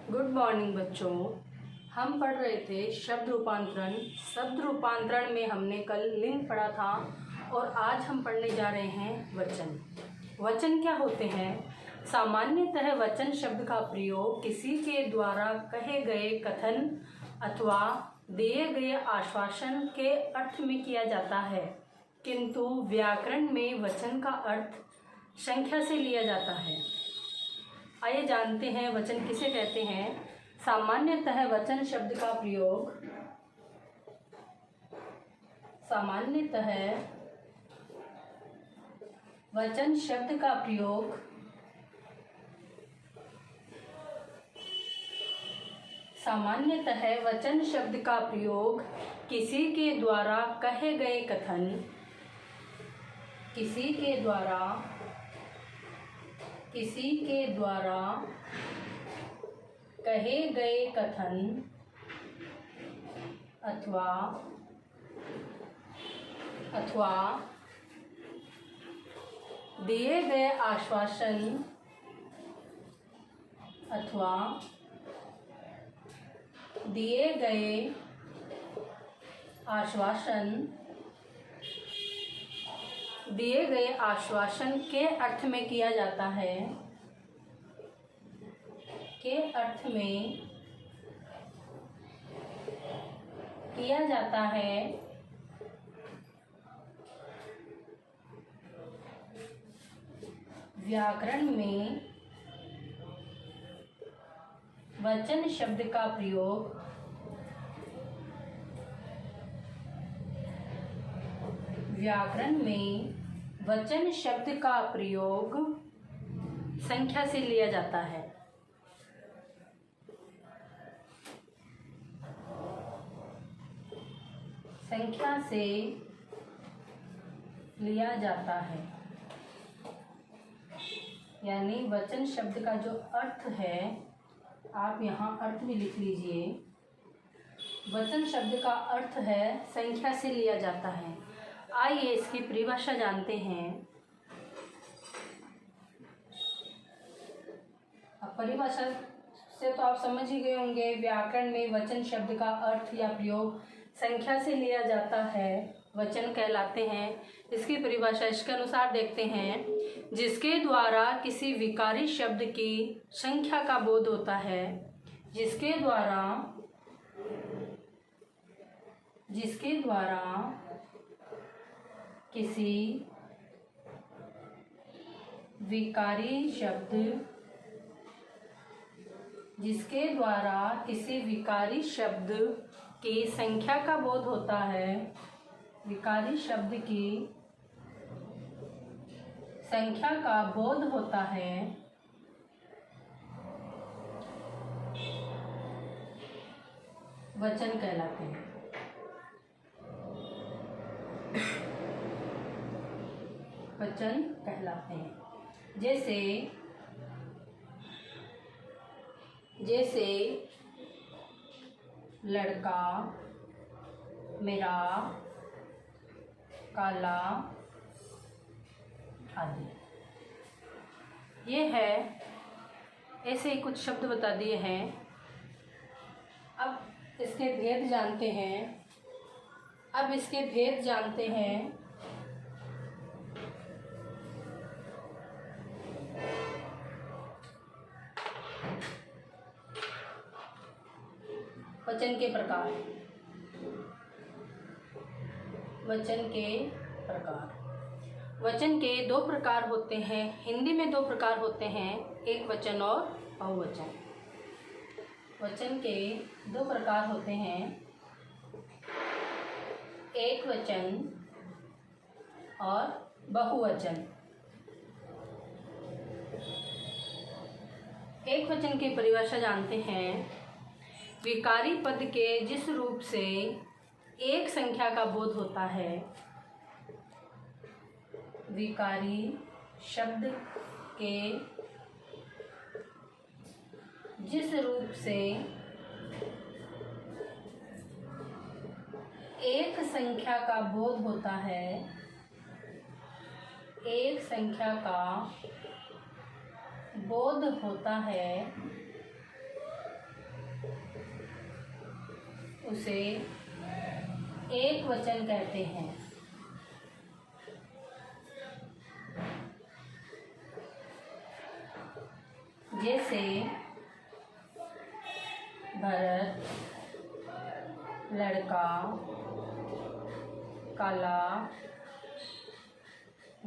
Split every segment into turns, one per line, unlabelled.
Good morning बच्चों। हम पढ़ रहे थे शब्द रूपांतरण। शब्द रूपांतरण में हमने कल लिंग पढ़ा था और आज हम पढ़ने जा रहे हैं वचन। वचन क्या होते हैं? सामान्यतः वचन शब्द का प्रयोग किसी के द्वारा कहे गए कथन अथवा दिए गए आश्वासन के अर्थ में किया जाता है, किंतु व्याकरण में वचन का अर्थ संख्या से लिया जाता है। आइए जानते हैं वचन किसे कहते हैं। सामान्यतः वचन शब्द का प्रयोग वचन शब्द का प्रयोग वचन शब्द का प्रयोग किसी के द्वारा कहे गए कथन कहे गए कथन अथवा दिए गए आश्वासन दिए गए आश्वासन के अर्थ में किया जाता है, व्याकरण में वचन शब्द का प्रयोग संख्या से लिया जाता है। यानी वचन शब्द का जो अर्थ है, आप यहाँ अर्थ भी लिख लीजिए। वचन शब्द का अर्थ है संख्या से लिया जाता है। आइए इसकी परिभाषा जानते हैं। अब परिभाषा से तो आप समझ ही गए होंगे। व्याकरण में वचन शब्द का अर्थ या प्रयोग संख्या से लिया जाता है, वचन कहलाते हैं। इसकी परिभाषा इसके अनुसार देखते हैं। जिसके द्वारा किसी विकारी शब्द की संख्या का बोध होता है, जिसके द्वारा किसी विकारी शब्द की संख्या का बोध होता है, विकारी शब्द की संख्या का बोध होता है, वचन कहलाते हैं। वचन कहलाते हैं। जैसे लड़का, मेरा, काला आदि। ये है, ऐसे ही कुछ शब्द बता दिए हैं। अब इसके भेद जानते हैं। वचन के प्रकार। वचन के दो प्रकार होते हैं। हिंदी में दो प्रकार होते हैं, एक वचन और बहुवचन। वचन के दो प्रकार होते हैं, एक वचन और बहुवचन। एक वचन की परिभाषा जानते हैं। विकारी पद के जिस रूप से एक संख्या का बोध होता है, विकारी शब्द के जिस रूप से एक संख्या का बोध होता है, एक संख्या का बोध होता है, उसे एक वचन कहते हैं। जैसे भरत, लड़का, काला,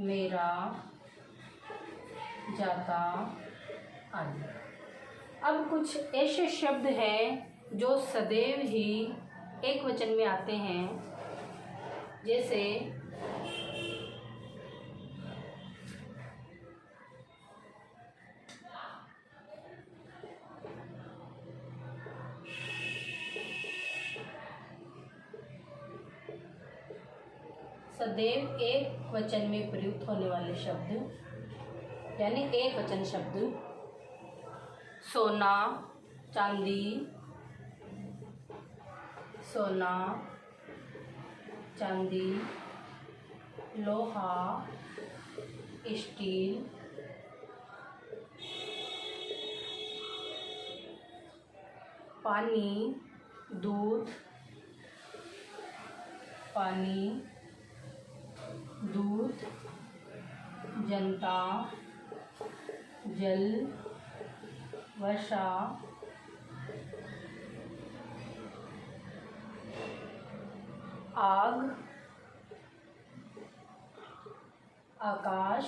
मेरा, जाता आदि। अब कुछ ऐसे शब्द हैं जो सदैव ही एक वचन में आते हैं। जैसे सदैव एक वचन में प्रयुक्त होने वाले शब्द यानी एक वचन शब्द: सोना, चांदी, सोना, चांदी, लोहा, स्टील, पानी, दूध, पानी, दूध, जनता, जल, वर्षा, आग, आकाश,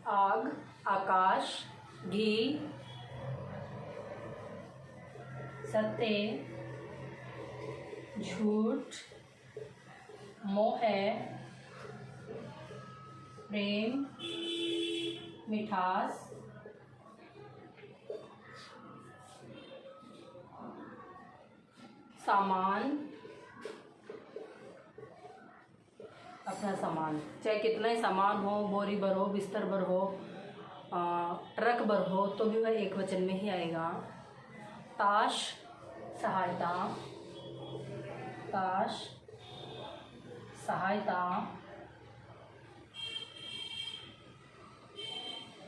आग, आकाश, घी, सत्य, झूठ, मोह, प्रेम, मिठास, सामान, अपना सामान, चाहे कितना ही सामान हो, बोरी भर हो, बिस्तर भर हो, ट्रक भर हो, तो भी वह एक वचन में ही आएगा। ताश, सहायता, ताश, सहायता,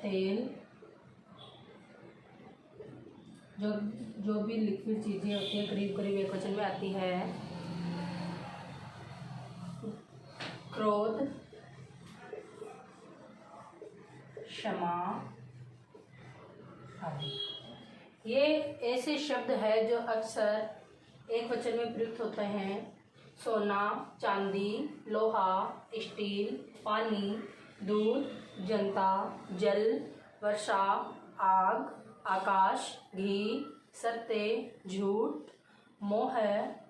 तेल, जो भी लिक्विड चीज़ें होती हैं करीब करीब एक वचन में आती है। क्रोध, क्षमा आदि। ये ऐसे शब्द है जो अक्सर एक वचन में प्रयुक्त होते हैं। सोना, चांदी, लोहा, स्टील, पानी, दूध, जनता, जल, वर्षा, आग, आकाश, घी, सत्य, झूठ, मोह,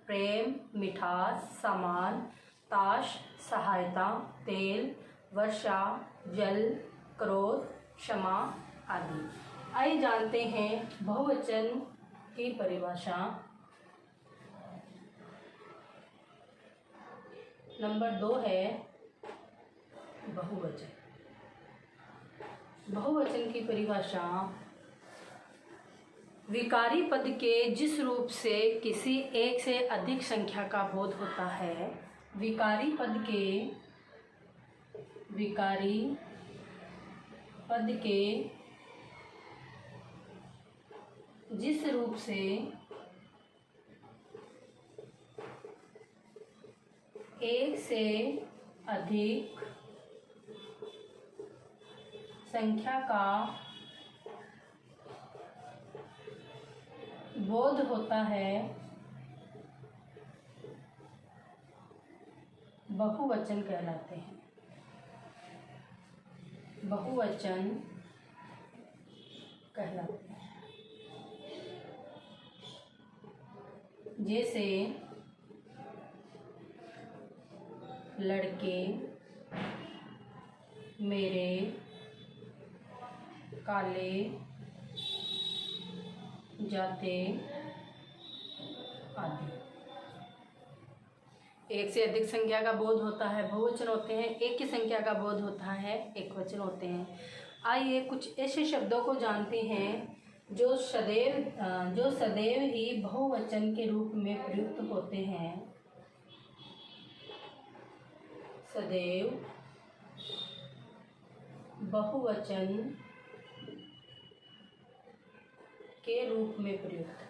प्रेम, मिठास, सामान, ताश, सहायता, तेल, वर्षा, जल, क्रोध, क्षमा आदि। आइए जानते हैं बहुवचन की परिभाषा। नंबर 2 है बहुवचन। बहुवचन की परिभाषा: विकारी पद के जिस रूप से किसी एक से अधिक संख्या का बोध होता है। विकारी पद के जिस रूप से एक से अधिक संख्या का बोध होता है, बहुवचन कहलाते हैं। बहुवचन कहलाते हैं। जैसे लड़के, मेरे, काले, जाते आदि। एक से अधिक संख्या का बोध होता है, बहुवचन होते हैं। एक की संख्या का बोध होता है, एक वचन होते हैं। आइए कुछ ऐसे शब्दों को जानते हैं जो सदैव ही बहुवचन के रूप में प्रयुक्त होते हैं। सदैव बहुवचन के रूप में प्रयुक्त।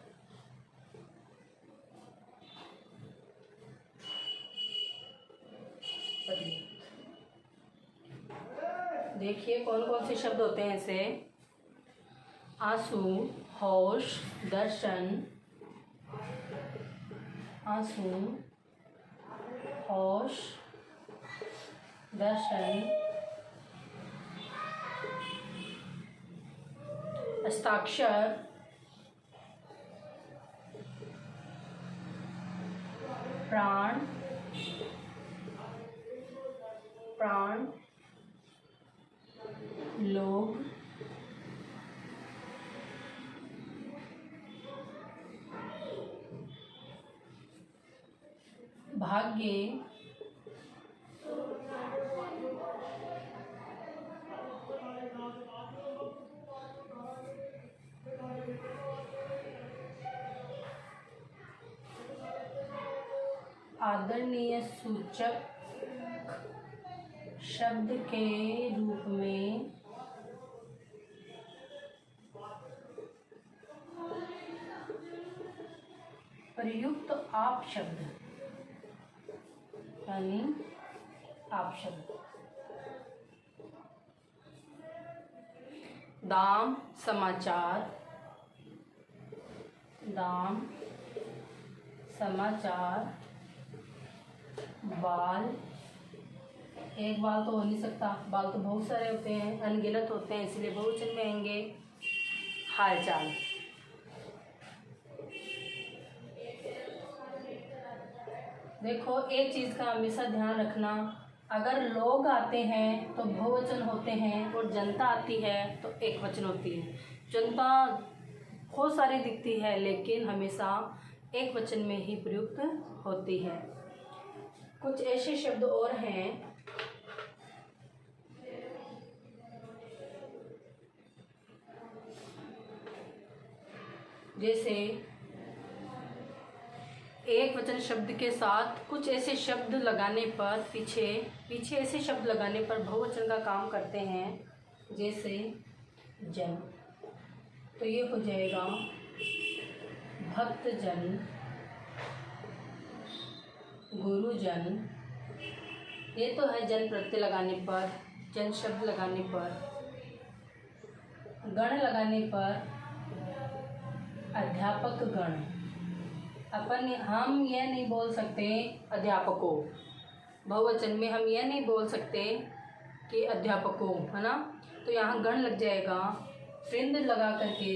देखिए कौन कौन से शब्द होते हैं ऐसे। आंसू, होश, दर्शन। आंसू, होश, दर्शन, हस्ताक्षर, प्राण, प्राण, लोभ, भाग्य, आदरणीय सूचक शब्द के रूप में प्रयुक्त आप शब्द, यानी आप शब्द। दाम, समाचार, दाम, समाचार। बाल, एक बाल तो हो नहीं सकता, बाल तो बहुत सारे होते हैं, अनगिनत होते हैं, इसलिए बहुवचन में आएंगे। हालचाल, देखो एक चीज़ का हमेशा ध्यान रखना, अगर लोग आते हैं तो बहुवचन होते हैं और जनता आती है तो एक वचन होती है। जनता बहुत सारी दिखती है लेकिन हमेशा एक वचन में ही प्रयुक्त होती है। कुछ ऐसे शब्द और हैं जैसे एक वचन शब्द के साथ कुछ ऐसे शब्द लगाने पर पीछे ऐसे शब्द लगाने पर बहुवचन का काम करते हैं, जैसे जन, तो ये हो जाएगा भक्तजन, गुरुजन। ये तो है जन प्रत्यय लगाने पर, जन शब्द लगाने पर। गण लगाने पर अध्यापक गण। हम यह नहीं बोल सकते अध्यापकों, बहुवचन में हम यह नहीं बोल सकते कि अध्यापकों, है ना, तो यहाँ गण लग जाएगा। वृंद लगा करके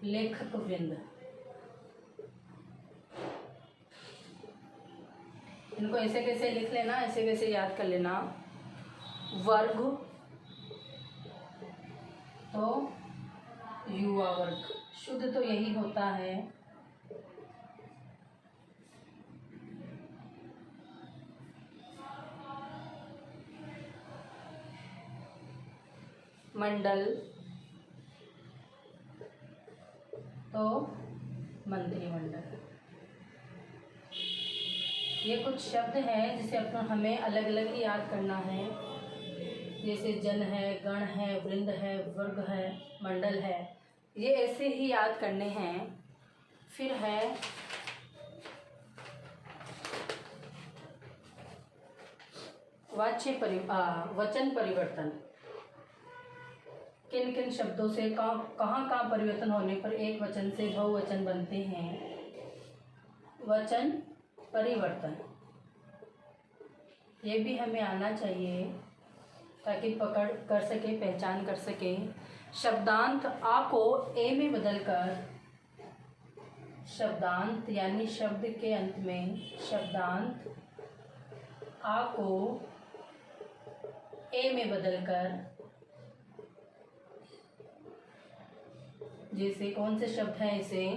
लेखक वृंद। इनको ऐसे कैसे लिख लेना, ऐसे कैसे याद कर लेना। वर्ग तो युवा वर्ग, शुद्ध तो यही होता है। मंडल तो मंत्रिमंडल। ये कुछ शब्द हैं जिसे हमें अलग अलग ही याद करना है, जैसे जन है, गण है, वृंद है, वर्ग है, मंडल है, ये ऐसे ही याद करने हैं। फिर है वचन परिवर्तन। किन किन शब्दों से कहाँ परिवर्तन होने पर एक वचन से बहुवचन बनते हैं। वचन परिवर्तन ये भी हमें आना चाहिए ताकि पकड़ कर सके, पहचान कर सके। शब्दांत आ को ए में बदलकर, शब्दांत यानी शब्द के अंत में शब्दांत आ को ए में बदलकर, जैसे कौन से शब्द हैं इसे,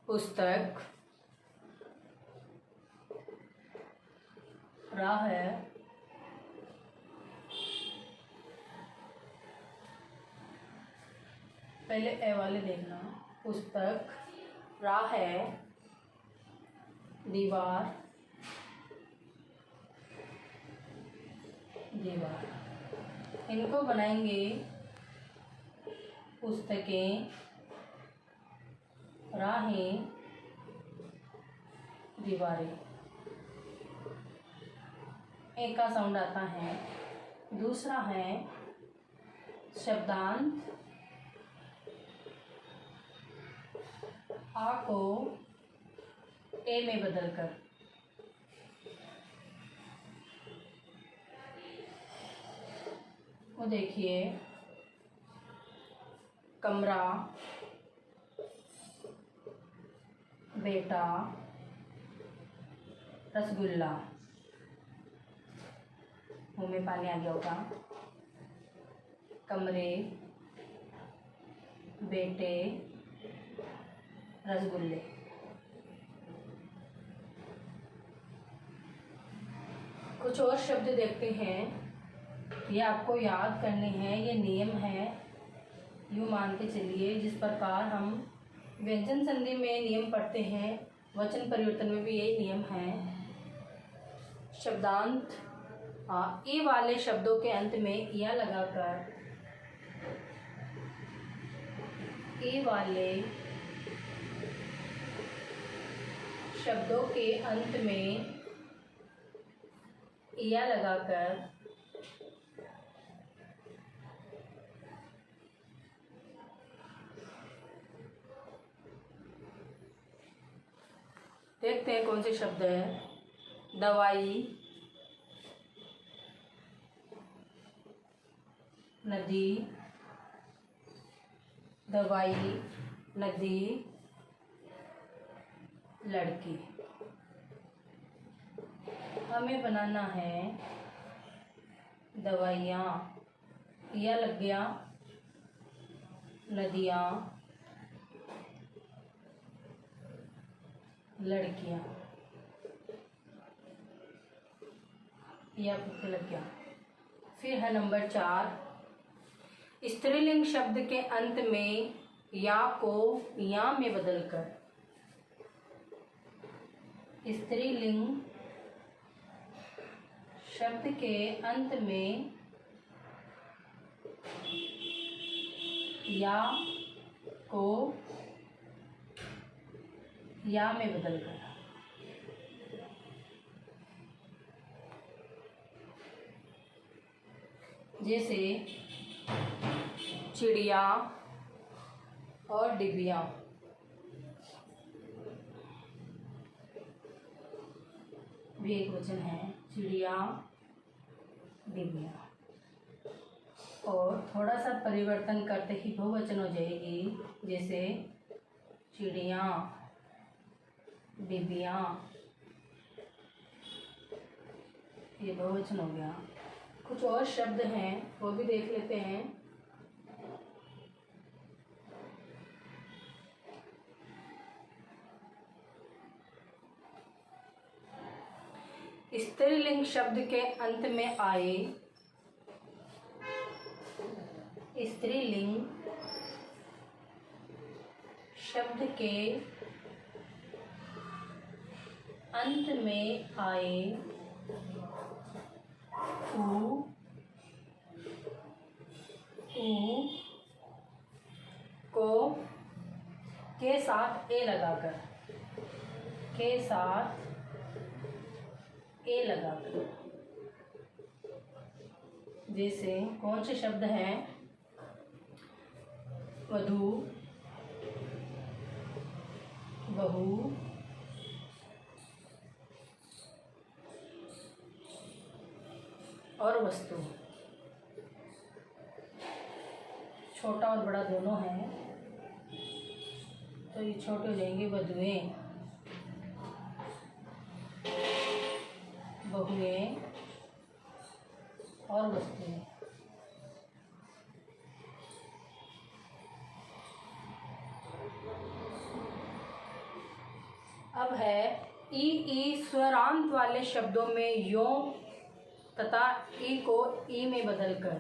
पुस्तक, राह है, पहले ए वाले देखना, पुस्तक, राह है, दीवार, दीवार। इनको बनाएंगे पुस्तकें, राहें, दीवारें। एक का साउंड आता है। दूसरा है शब्दांत आ को ए में बदलकर। वो देखिए, कमरा, बेटा, रसगुल्ला। मुंह में पानी आ गया होगा। कमरे, बेटे, रसगुल्ले। कुछ और शब्द देखते हैं, ये आपको याद करने हैं। ये नियम है, यूँ मान के चलिए जिस प्रकार हम व्यंजन संधि में नियम पढ़ते हैं, वचन परिवर्तन में भी यही नियम है। शब्दांत ए वाले शब्दों के अंत में या लगाकर, ए वाले शब्दों के अंत में या लगाकर देखते हैं कौन से शब्द है। दवाई, नदी, दवाई, नदी, लड़की। हमें बनाना है दवाइयाँ, या लग गया, नदियाँ, लड़कियाँ, या पुत्र लग गया। फिर है नंबर 4, स्त्रीलिंग शब्द के अंत में या को या में बदलकर। स्त्रीलिंग शब्द के अंत में या को या में बदलकर। जैसे चिड़िया और डिबिया। भी एक वचन है, चिड़िया, डिबिया। और थोड़ा सा परिवर्तन करते ही बहुवचन हो जाएगी। जैसे चिड़िया, डिबिया, ये बहुवचन हो गया। कुछ और शब्द हैं, वो भी देख लेते हैं। स्त्रीलिंग शब्द के अंत में आए, स्त्रीलिंग शब्द के अंत में आए ऊ, को के साथ ए लगाकर, के साथ ए लगाकर। जैसे कौन से शब्द हैं? वधू, बहू, और वस्तु। छोटा और बड़ा दोनों हैं, तो ये छोटे हो जाएंगे वधुएं, बहुएं और वस्तुएं। अब है ई स्वरांत वाले शब्दों में यो तथा ई को ई में बदलकर,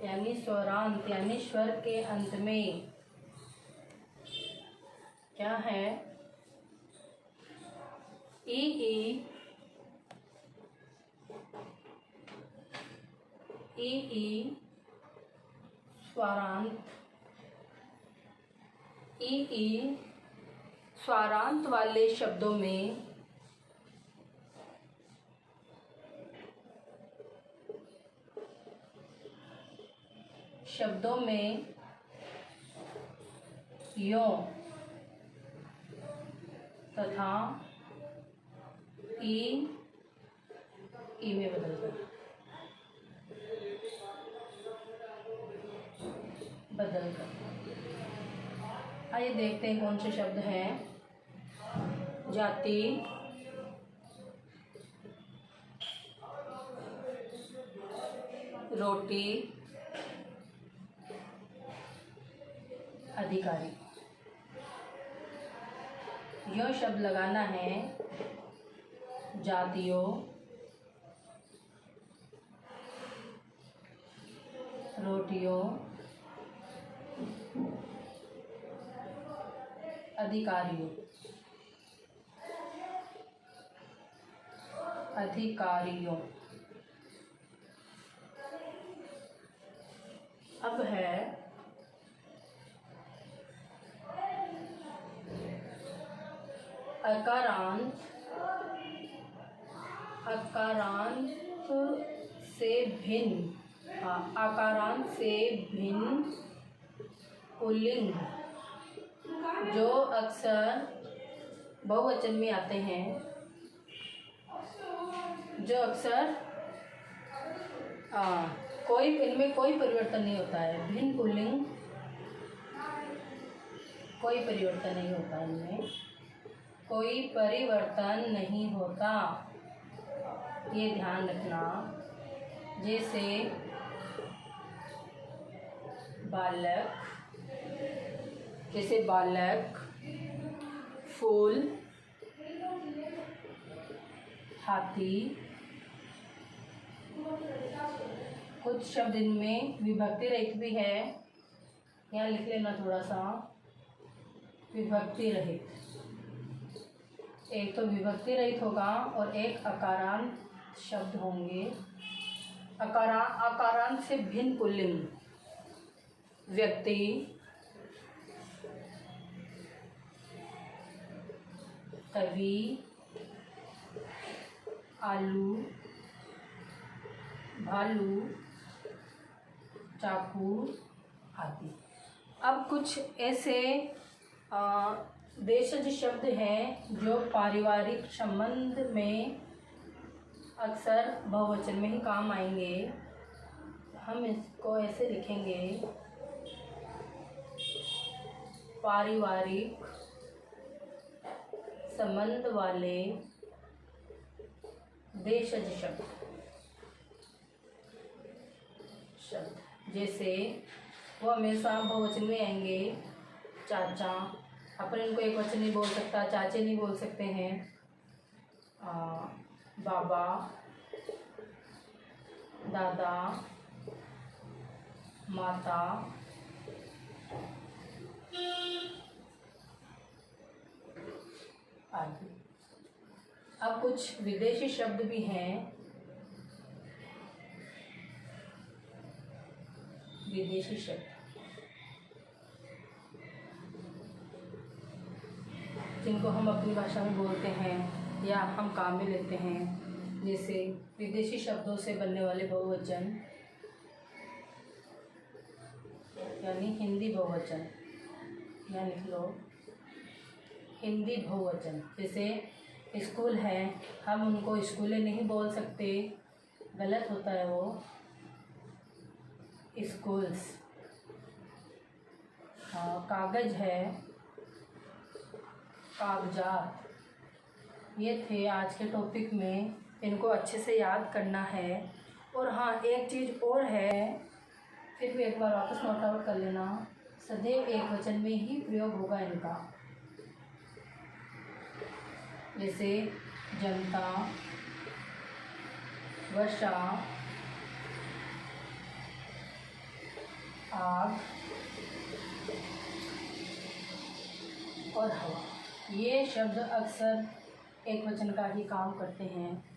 यानी स्वरांत यानी स्वर के अंत में क्या है? ई स्वरांत ई स्वरांत वाले शब्दों में यों तथा ई में बदल कर आइए देखते हैं कौन से शब्द हैं। जाति, रोटी, अधिकारी। यह शब्द लगाना है जातियों, रोटियों, अधिकारियों। अब है अकारांत से भिन्न, अकारांत से भिन्न पुल्लिंग जो अक्सर बहुवचन में आते हैं, जो अक्सर इनमें कोई परिवर्तन नहीं होता है। भिन्न पुल्लिंग, कोई परिवर्तन नहीं होता, इनमें कोई परिवर्तन नहीं होता, ये ध्यान रखना। जैसे बालक, फूल, हाथी। कुछ शब्द इनमें विभक्ति रहित भी है, यहाँ लिख लेना थोड़ा सा। विभक्ति रहित, एक तो विभक्ति रहित होगा और एक अकारांत शब्द होंगे। अकारांत से भिन्न पुल्लिंग, व्यक्ति, कवि, आलू, भालू, चाकू आदि। अब कुछ ऐसे देशज शब्द हैं जो पारिवारिक संबंध में अक्सर बहुवचन में ही काम आएंगे। हम इसको ऐसे लिखेंगे, पारिवारिक संबंध वाले देशज शब्द। जैसे वो हमेशा बहुवचन में आएंगे। चाचा, अपन इनको एक वचन नहीं बोल सकता, चाचे नहीं बोल सकते हैं। बाबा, दादा, माता, आदि। अब कुछ विदेशी शब्द भी हैं। विदेशी शब्द जिनको हम अपनी भाषा में बोलते हैं या हम काम में लेते हैं। जैसे विदेशी शब्दों से बनने वाले बहुवचन, यानी हिंदी बहुवचन, या लिख लो हिंदी बहुवचन। जैसे स्कूल है, हम उनको स्कूलें नहीं बोल सकते, गलत होता है वो, स्कूल्स। कागज है, कागजात। ये थे आज के टॉपिक में, इनको अच्छे से याद करना है। और हाँ, एक चीज़ और है, फिर भी एक बार वापस नोट आउट कर लेना। सदैव एक वचन में ही प्रयोग होगा इनका। जैसे जनता, वर्षा, आग और हवा। ये शब्द अक्सर एक वचन का ही काम करते हैं।